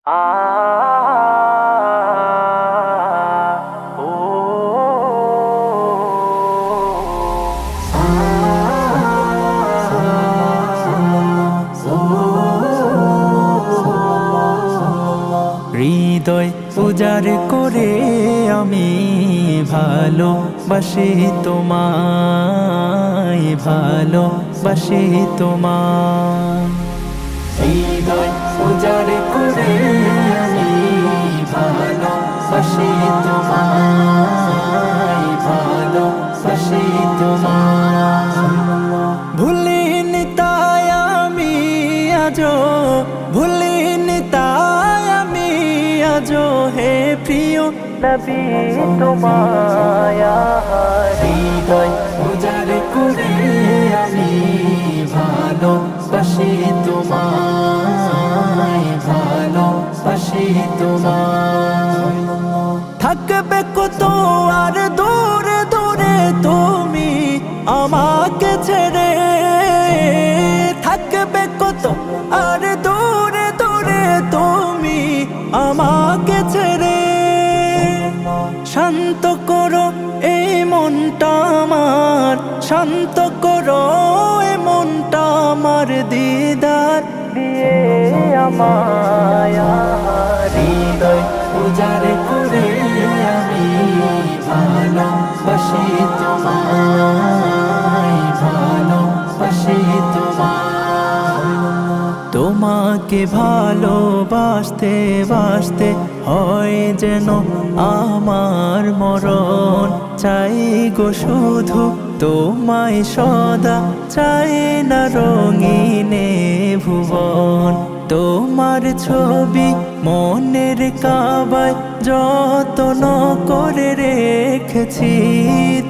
আ ও হৃদয় উজাড় করে আমি ভালোবাসি তোমায়, ভালোবাসি তোমায়। হৃদয় উজাড় করে আমি ভালোবাসি তোমায়, ভালোবাসি তোমায়। ভুলিনি তাই আমি আজো, ভুলিনি তাই আমি আজো হে প্রিয় নবী তোমায়। হৃদয় উজাড় করে আমি ভালোবাসি তোমায়, ভালোবাসি তোমায়। থাকবে কত আর দূরে দূরে তুমি আমাকে ছেড়ে, থাকবে কত আর দূরে দূরে তুমি আমাকে ছেড়ে। শান্ত করো এই মনটা আমার, শান্ত করো এই মনটা আমার, দিদার দিয়ে আমায়। হৃদয় উজাড় করে আমি ভালোবাসি তোমায়, ভালোবাসি তোমায়। তোমাকে ভালোবাসতে বাসতে হয় যেন আমার মরণ, চাই গো শুধু তোমায় সদা, চাই না রঙিনে ভুবন। তোমার ছবি মনের কাবায় যত্ন করে রেখেছি,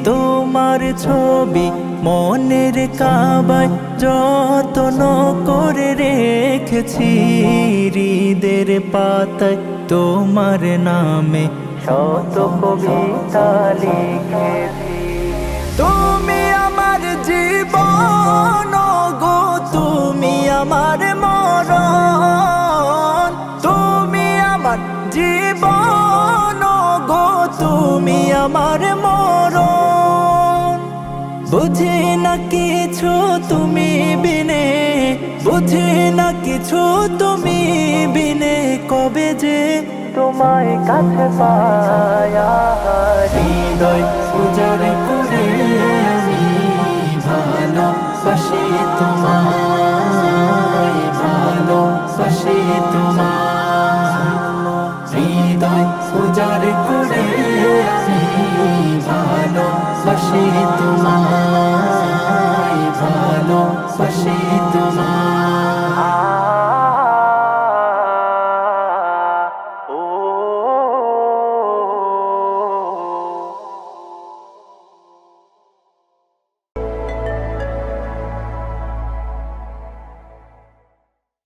তোমার ছবি মনের কাবায় যত্ন করে রেখেছি। হৃদের পাতায় তোমার নামে শত কবিতা লিখেছি। তুমি আমার জীবন গো, তুমি আমার মরণ, তুমি আমার জীবন গো, তুমি আমার মরণ। বুঝি না কিছু তুমি বিনে, বুঝি না কিছু তুমি বিনে, কবে যে তোমায় কাছে পায়া। হৃদয় উজাড় করে আমি ভালোবাসি তোমায়, ভালোবাসি তোমায়। হৃদয় উজাড় করে আমি ভালোবাসি তোমায়, ভালোবাসি তোমায়।